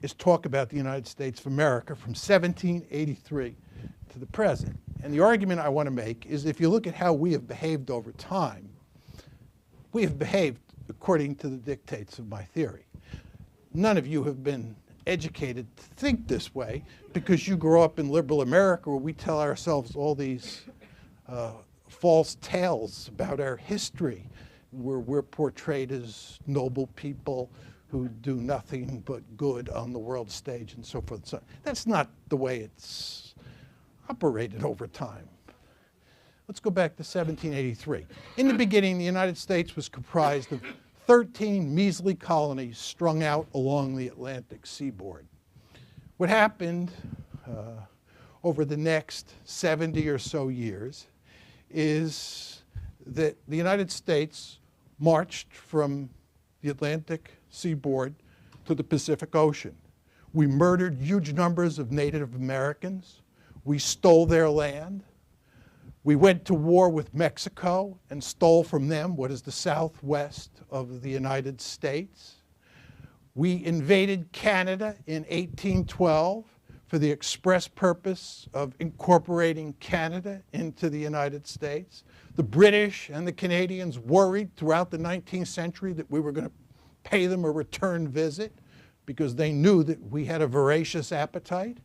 is talk about the United States of America from 1783 to the present. And the argument I want to make is if you look at how we have behaved over time, we have behaved according to the dictates of my theory. None of you have been educated to think this way because you grew up in liberal America where we tell ourselves all these false tales about our history, where we're portrayed as noble people who do nothing but good on the world stage and so forth. So that's not the way it's operated over time. Let's go back to 1783. In the beginning, the United States was comprised of 13 measly colonies strung out along the Atlantic seaboard. What happened over the next 70 or so years is that the United States marched from the Atlantic seaboard to the Pacific Ocean. We murdered huge numbers of Native Americans. We stole their land. We went to war with Mexico and stole from them what is the southwest of the United States. We invaded Canada in 1812 for the express purpose of incorporating Canada into the United States. The British and the Canadians worried throughout the 19th century that we were going to pay them a return visit because they knew that we had a voracious appetite.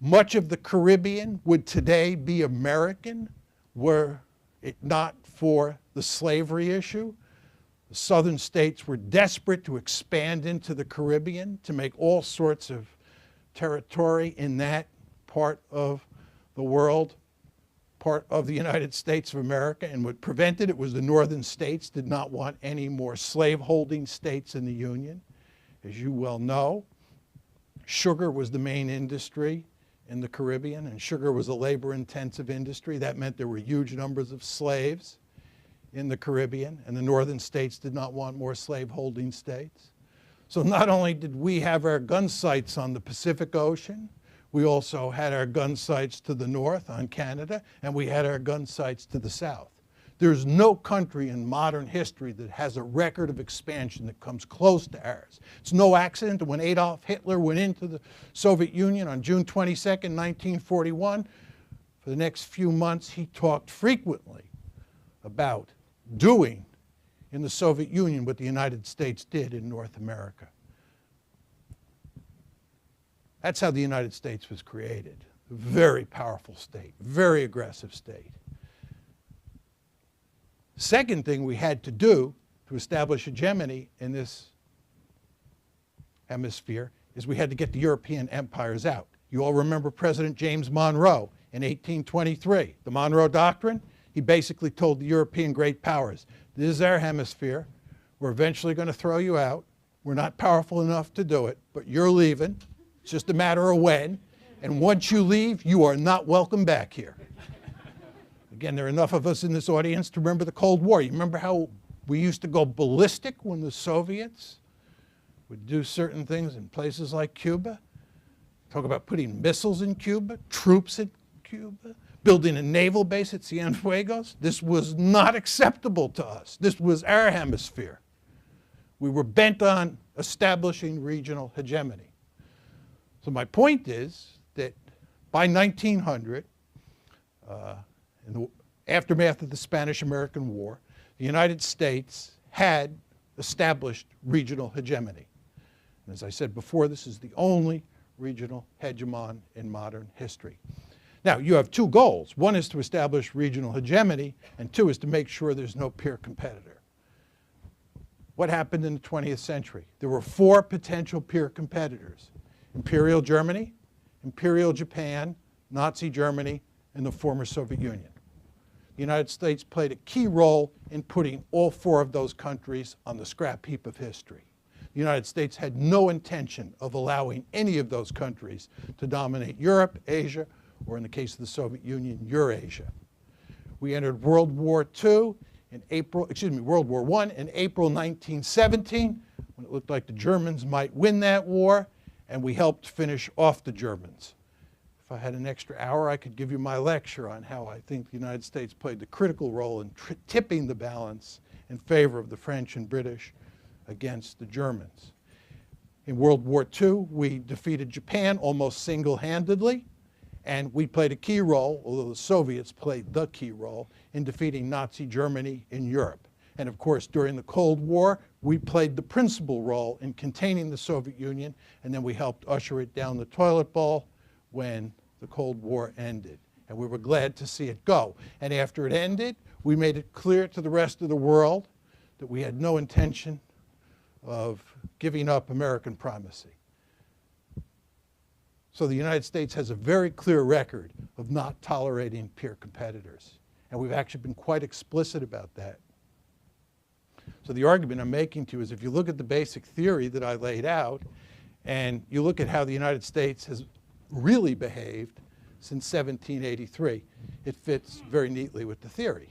Much of the Caribbean would today be American were it not for the slavery issue. The southern states were desperate to expand into the Caribbean to make all sorts of territory in that part of the world, part of the United States of America. And what prevented it was the northern states did not want any more slaveholding states in the Union. As you well know, sugar was the main industry in the Caribbean, and sugar was a labor-intensive industry. That meant there were huge numbers of slaves in the Caribbean, and the northern states did not want more slave-holding states. So not only did we have our gun sights on the Pacific Ocean, we also had our gun sights to the north on Canada, and we had our gun sights to the south. There's no country in modern history that has a record of expansion that comes close to ours. It's no accident that when Adolf Hitler went into the Soviet Union on June 22nd, 1941, for the next few months he talked frequently about doing in the Soviet Union what the United States did in North America. That's how the United States was created. A very powerful state, very aggressive state. Second thing we had to do to establish hegemony in this hemisphere is we had to get the European empires out. You all remember President James Monroe in 1823. The Monroe Doctrine, he basically told the European great powers, this is our hemisphere. We're eventually going to throw you out. We're not powerful enough to do it, but you're leaving. It's just a matter of when. And once you leave, you are not welcome back here. Again, there are enough of us in this audience to remember the Cold War. You remember how we used to go ballistic when the Soviets would do certain things in places like Cuba? Talk about putting missiles in Cuba, troops in Cuba, building a naval base at Cienfuegos. This was not acceptable to us. This was our hemisphere. We were bent on establishing regional hegemony. So my point is that by 1900, in the aftermath of the Spanish-American War, the United States had established regional hegemony. And as I said before, this is the only regional hegemon in modern history. Now, you have two goals. One is to establish regional hegemony, and two is to make sure there's no peer competitor. What happened in the 20th century? There were four potential peer competitors: Imperial Germany, Imperial Japan, Nazi Germany, and the former Soviet Union. The United States played a key role in putting all four of those countries on the scrap heap of history. The United States had no intention of allowing any of those countries to dominate Europe, Asia, or in the case of the Soviet Union, Eurasia. We entered World War I in April 1917, when it looked like the Germans might win that war, and we helped finish off the Germans. If I had an extra hour, I could give you my lecture on how I think the United States played the critical role in tipping the balance in favor of the French and British against the Germans. In World War II, we defeated Japan almost single-handedly, and we played a key role, although the Soviets played the key role, in defeating Nazi Germany in Europe. And of course, during the Cold War, we played the principal role in containing the Soviet Union, and then we helped usher it down the toilet bowl when the Cold War ended. And we were glad to see it go. And after it ended, we made it clear to the rest of the world that we had no intention of giving up American primacy. So the United States has a very clear record of not tolerating peer competitors. And we've actually been quite explicit about that. So the argument I'm making to you is if you look at the basic theory that I laid out, and you look at how the United States has really behaved since 1783, it fits very neatly with the theory.